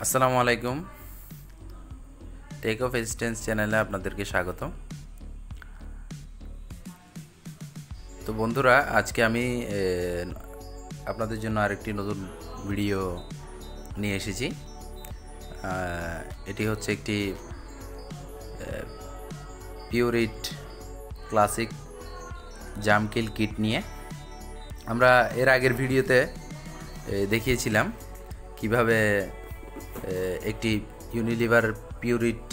আসসালামু আলাইকুম। Take off এক্সটেন্স চ্যানেলে আপনাদেরকে স্বাগতম। তো বন্ধুরা, আজকে আমি আপনাদের জন্য আরেকটি নতুন ভিডিও নিয়ে এসেছি। এটি হচ্ছে একটি পিউরিট ক্লাসিক জার্মকিল কিট নিয়ে। আমরা এর আগের ভিডিওতে দেখিয়েছিলাম কিভাবে একটি ইউনিলিভার পিউরিট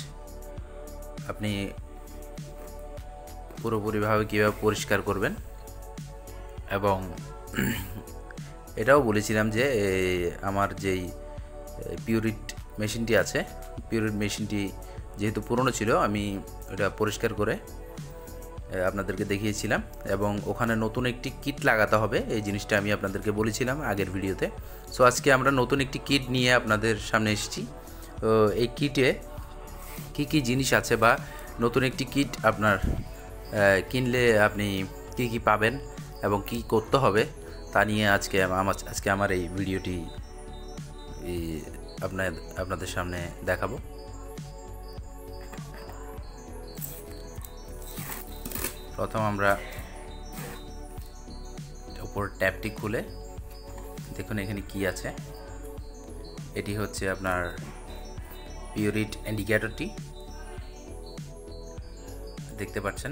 আপনি পুরোপুরিভাবে কীভাবে পরিষ্কার করবেন, এবং এটাও বলেছিলাম যে আমার যেই পিউরিট মেশিনটি আছে, পিউরিট মেশিনটি যেহেতু পুরনো ছিল, আমি এটা পরিষ্কার করে আপনাদেরকে দেখিয়েছিলাম, এবং ওখানে নতুন একটি কিট লাগাতে হবে, এই জিনিসটা আমি আপনাদেরকে বলেছিলাম আগের ভিডিওতে। সো আজকে আমরা নতুন একটি কিট নিয়ে আপনাদের সামনে এসেছি। তো এই কিটে কি কি জিনিস আছে, বা নতুন একটি কিট আপনার কিনলে আপনি কি কি পাবেন এবং কি করতে হবে, তা নিয়ে আজকে আমার এই ভিডিওটি আপনাদের সামনে দেখাবো। প্রথম আমরা উপর ট্যাপটি খুলে দেখুন এখানে কি আছে। এটি হচ্ছে আপনার পিউরিট ইন্ডিকেটরটি, দেখতে পাচ্ছেন।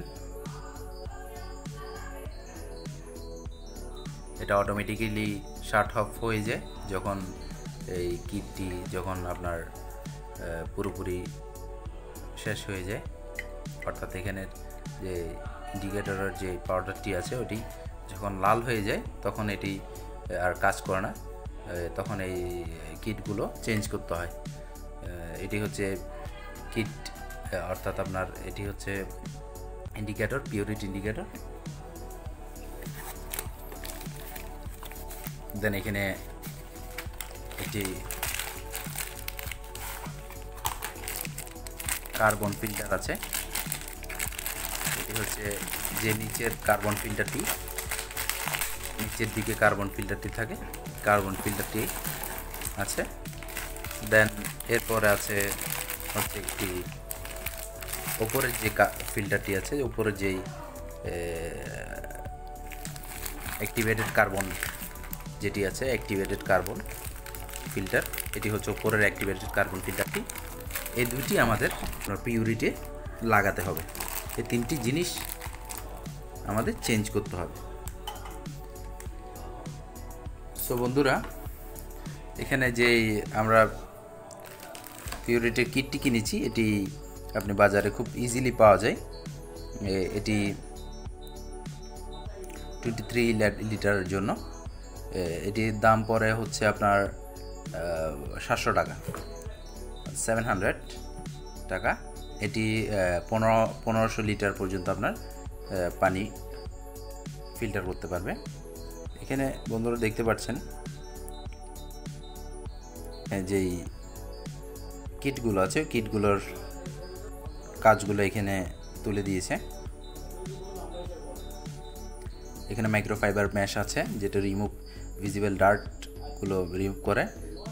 এটা অটোমেটিক্যালি শাট অফ হয়ে যায় যখন এই কিটটি আপনার পুরোপুরি শেষ হয়ে যায়, অর্থাৎ এখানে যে ইন্ডিকেটরের যে পাউডারটি আছে ওটি যখন লাল হয়ে যায় তখন এটি আর কাজ করে না, তখন এই কিটগুলো চেঞ্জ করতে হয়। এটি হচ্ছে কিট, অর্থাৎ আপনার এটি হচ্ছে ইন্ডিকেটর, পিউরিট ইন্ডিকেটর। দেন এখানে একটি কার্বন ফিল্টার আছে। এটি হচ্ছে যে নিচের কার্বন ফিল্টারটি, নিচের দিকে কার্বন ফিল্টারটি থাকে, কার্বন ফিল্টারটি আছে। দেন এরপরে আছে হচ্ছে একটি ওপরের যে ফিল্টারটি আছে, উপরের যেই অ্যাক্টিভেটেড কার্বন যেটি আছে, অ্যাক্টিভেটেড কার্বন ফিল্টার, এটি হচ্ছে উপরের অ্যাক্টিভেটেড কার্বন ফিল্টারটি। এই দুইটি আমাদের পিউরিটে লাগাতে হবে। এই তিনটি জিনিস আমাদের চেঞ্জ করতে হবে। সো বন্ধুরা, এখানে যেই আমরা পিউরিটের কিটটি কিনেছি, এটি আপনি বাজারে খুব ইজিলি পাওয়া যায়। এটি 23 লিটারের জন্য এটির দাম পড়ে হচ্ছে আপনার 700 টাকা, 700 টাকা। এটি 1500 লিটার পর্যন্ত আপনার পানি ফিল্টার করতে পারবে। এখানে বন্ধুরা দেখতে পাচ্ছেন যেই কিটগুলো আছে, কিটগুলোর কাজগুলো এখানে তুলে দিয়েছে। এখানে মাইক্রোফাইবার ম্যাশ আছে, যেটা রিমুভ ভিজিবল ডার্টগুলো রিমুভ করে।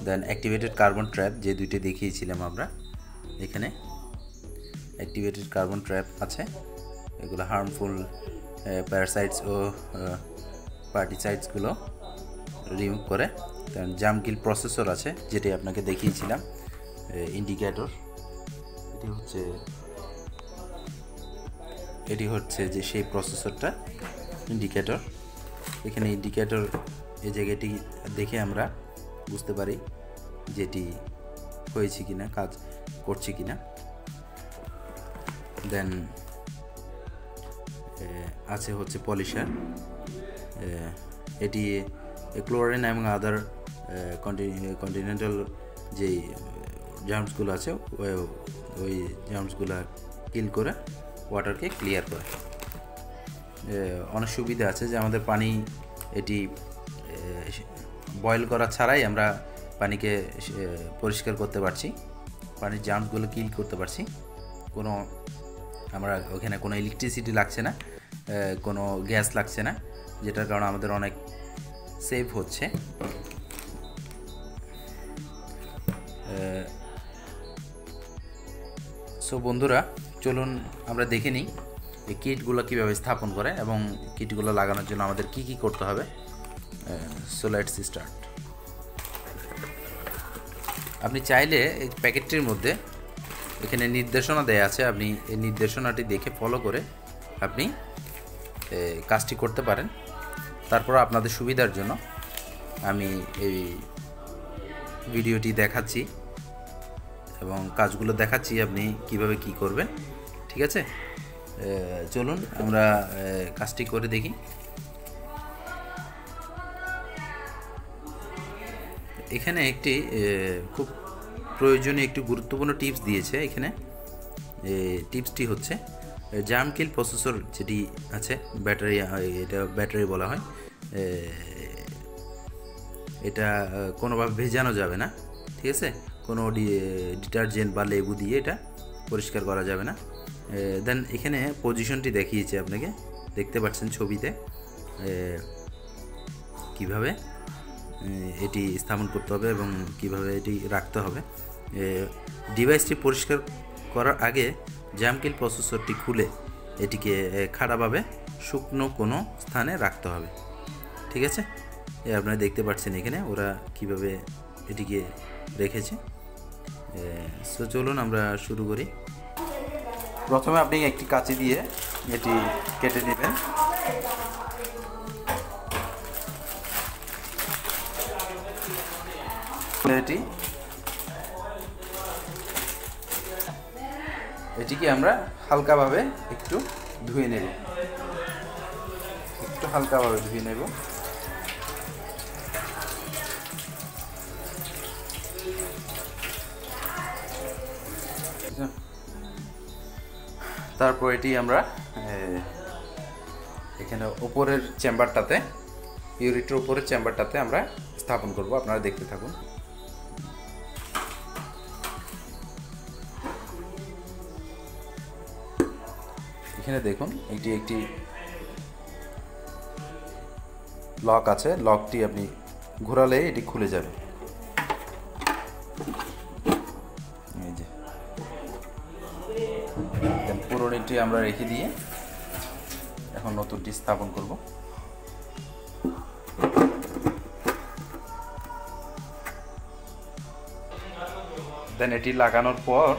দেন অ্যাক্টিভেটেড কার্বন ট্র্যাপ, যে দুইটি দেখিয়েছিলাম আমরা, এখানে অ্যাক্টিভেটেড কার্বন ট্র্যাপ আছে। এগুলো হার্মফুল প্যারাসাইটস ও পার্টিসাইডসগুলো রিমুভ করে। দেন জার্মকিল প্রসেসর আছে, যেটি আপনাকে দেখিয়েছিলাম, ইন্ডিকেটর। এটি হচ্ছে যে সেই প্রসেসরটা, ইন্ডিকেটর। এখানে ইন্ডিকেটর এই জায়গাটি দেখে আমরা বুঝতে পারি যেটি হয়েছে কিনা, কাজ করছে কিনা। দেন আছে হচ্ছে পলিশার, এটি ক্লোরিন এবং আদার কন্টিনেন্টাল যেই জার্মসগুলো আছে ওই জার্মসগুলো কিল করে ওয়াটারকে ক্লিয়ার করে। অনেক সুবিধা আছে যে আমাদের পানি এটি বয়েল করা ছাড়াই আমরা পানিকে পরিষ্কার করতে পারছি, পানির জার্মসগুলো কিল করতে পারছি। আমরা ওখানে কোনো ইলেকট্রিসিটি লাগছে না, কোনো গ্যাস লাগছে না, যেটার কারণে আমাদের অনেক সেভ হচ্ছে। সো বন্ধুরা, চলুন আমরা দেখে নিই এই কিটগুলো কীভাবে স্থাপন করে এবং কিটগুলো লাগানোর জন্য আমাদের কি কি করতে হবে। So let's start. আপনি চাইলে এই প্যাকেটটির মধ্যে এখানে নির্দেশনা দেয়া আছে, আপনি এই নির্দেশনাটি দেখে ফলো করে আপনি কাজটি করতে পারেন। তারপর আপনাদের সুবিধার জন্য আমি এই ভিডিওটি দেখাচ্ছি এবং কাজগুলো দেখাচ্ছি আপনি কিভাবে কি করবেন। ঠিক আছে, চলুন আমরা কাজটি করে দেখি। এখানে একটি খুব প্রয়োজনীয় একটি গুরুত্বপূর্ণ টিপস দিয়েছে। এখানে টিপসটি হচ্ছে জার্মকিল প্রসেসর যেটি আছে, ব্যাটারি, এটা ব্যাটারি বলা হয়, এটা কোনোভাবে ভেজানো যাবে না। ঠিক আছে, কোনো ডিটারজেন্ট বা লেবু দিয়ে এটা পরিষ্কার করা যাবে না। দেন এখানে পজিশনটি দেখিয়েছে, আপনাকে দেখতে পাচ্ছেন ছবিতে কিভাবে এটি স্থাপন করতে হবে এবং কিভাবে এটি রাখতে হবে। ডিভাইসটি পরিষ্কার করার আগে জার্মকিল প্রসেসরটি খুলে এটিকে খাড়াভাবে শুকনো কোনো স্থানে রাখতে হবে। ঠিক আছে, আপনারা দেখতে পাচ্ছেন এখানে ওরা কিভাবে এটিকে রেখেছে। সো চলুন আমরা শুরু করি। প্রথমে আপনি একটি কাঁচি দিয়ে এটি কেটে নেবেন। এটিকে আমরা হালকাভাবে একটু ধুয়ে নেব, একটু হালকাভাবে ধুয়ে নেব। তারপর এটি আমরা এখানে উপরের চেম্বারটাতে, পিউরিটের উপরের চেম্বারটাতে আমরা স্থাপন করব। আপনারা দেখতে থাকুন। এখানে দেখুন এটি একটি লক আছে, লকটি আপনি ঘোরালে এটি খুলে যাবে। এই যে পুরোনোটি আমরা রেখে দিয়ে এখন নতুনটি স্থাপন করব। দেন এটি লাগানোর পর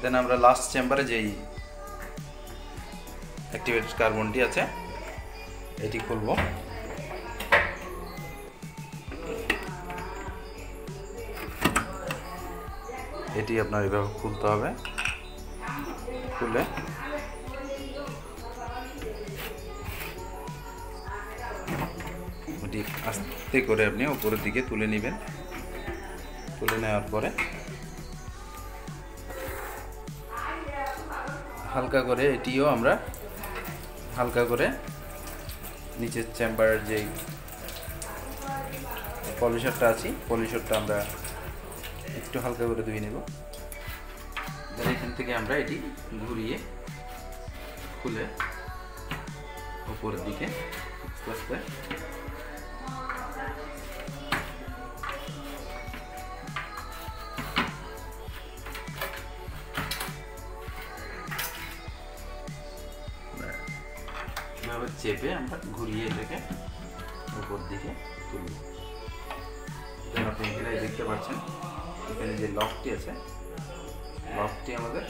দেন আমরা লাস্ট চেম্বারে যেই অ্যাক্টিভেটেড কার্বনটি আছে এটি খুলব। এটি আপনার এভাবে খুলতে হবে। খুলে এটি আস্তে করে আপনি উপরের দিকে তুলে নেবেন। তুলে নেওয়ার পরে হালকা করে এটিও আমরা হালকা করে নিচের চেম্বারের যেই পলিশারটা আছে, পলিশারটা আমরা একটু হালকা করে ধুয়ে নেব। এখান থেকে আমরা এটি ঘুরিয়ে খুলে উপরের দিকে আস্তে আস্তে চেপে আমরা ঘুরিয়ে এটাকে উপর দিকে তুলব। আপনি এখানে দেখতে পাচ্ছেন এখানে যে লকটি আছে, লকটি আমাদের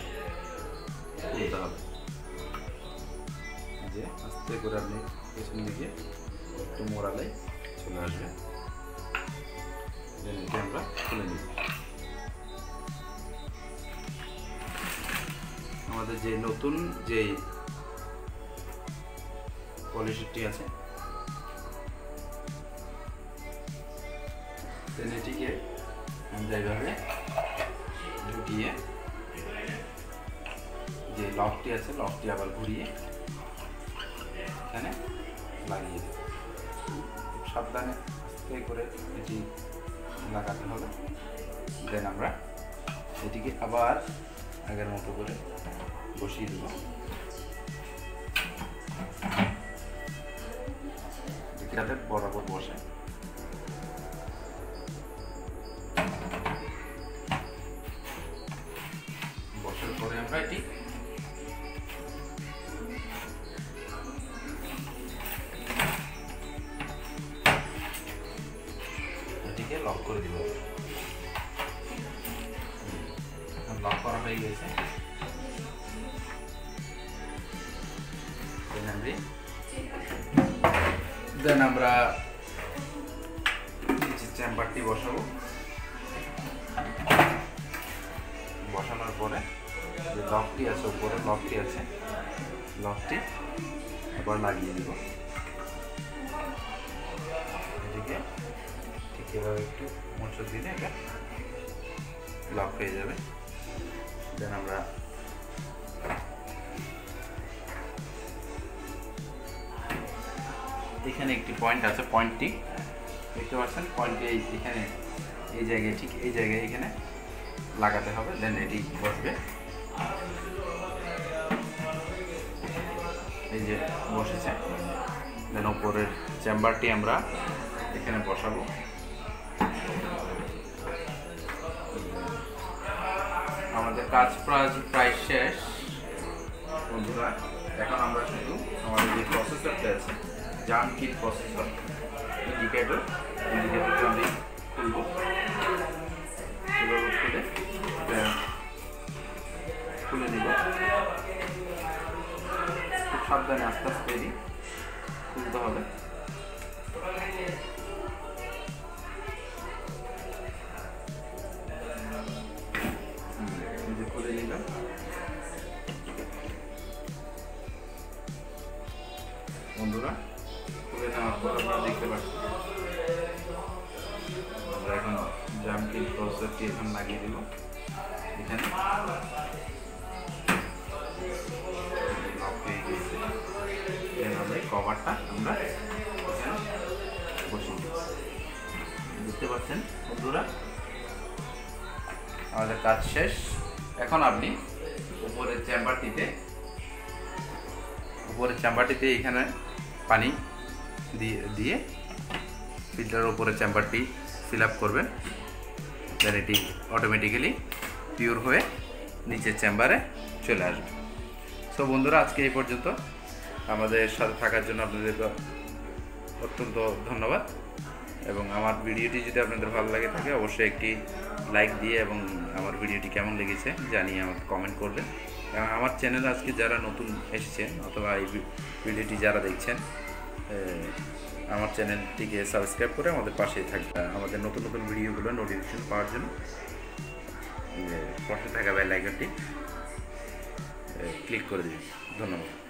খুলতে হবে। যে আস্তে করে আপনি পেছন দিকে একটু মোড়ালে চলে আসবে। এটি আমরা খুলে নিব। আমাদের যে নতুন যে পলিশারটি আছে এটিকে আমরা এইভাবে ঢুকিয়ে যে লকটি আছে লকটি আবার ঘুরিয়ে এখানে লাগিয়ে দেব। সাবধানে আস্তে করে এটি লাগাতে হবে। দেন আমরা এটিকে আবার আগের মতো করে বসিয়ে দেব। যাতে বরাবর বসে। হয়ে গেছে। দেন আমরা চেম্বারটি বসাবো। বসানোর পরে যে লকটি আছে, উপরে লকটি আছে, লকটি আবার লাগিয়ে দিব। এদিকে ঠিক এভাবে একটু মোচড় দিলে এটা লক হয়ে যাবে। দেন আমরা এখানে একটি পয়েন্ট আছে, পয়েন্টটি দেখতে পাচ্ছেন, পয়েন্টটি এখানে এই জায়গায়, ঠিক এই জায়গায় এখানে লাগাতে হবে। দেন এটি বসবে, এই যে বসেছে। দেন উপরের চেম্বারটি আমরা এখানে বসাবো। আমাদের কাজ প্রায় শেষ বন্ধুরা। এখন আমরা শুধু আমাদের যে প্রসেসরটা আছে, জার্মকিল প্রসেসর, ইন্ডিকেটরটা আমি খুলবো। এভাবে খুলে নিব, খুব সাবধানে আস্তে আস্তে খুলতে হবে। খুলে নিলাম। বন্ধুরা, খুলে নেওয়ার পর আপনারা দেখতে পাচ্ছেন আমরা এখন জার্মকিল প্রসেসরটি এখন লাগিয়ে দিব এখানে। আমরা কভারটা আমরা বসিয়ে দিচ্ছি। দেখতে পাচ্ছেন বন্ধুরা, আমাদের কাজ শেষ। এখন আপনি উপরের চেম্বারটিতে এখানে পানি দিয়ে ফিল্টারের উপরে চেম্বারটি ফিল আপ করবেন। দেন এটি অটোমেটিক্যালি পিওর হয়ে নিচের চেম্বারে চলে আসবে। সো বন্ধুরা, আজকে এই পর্যন্ত। আমাদের সাথে থাকার জন্য আপনাদের অত্যন্ত ধন্যবাদ। এবং আমার ভিডিওটি যদি আপনাদের ভালো লাগে থাকে, অবশ্যই একটি লাইক দিয়ে এবং আমার ভিডিওটি কেমন লেগেছে জানিয়ে আমাকে কমেন্ট করবেন। এবং আমার চ্যানেলে আজকে যারা নতুন এসেছেন অথবা এই ভিডিওটি যারা দেখছেন, আমার চ্যানেলটিকে সাবস্ক্রাইব করে আমাদের পাশে থাকবে। আমাদের নতুন নতুন ভিডিওগুলো নোটিফিকেশন পাওয়ার জন্য পাশে থাকা বেল আইকনটি ক্লিক করে দিন। ধন্যবাদ।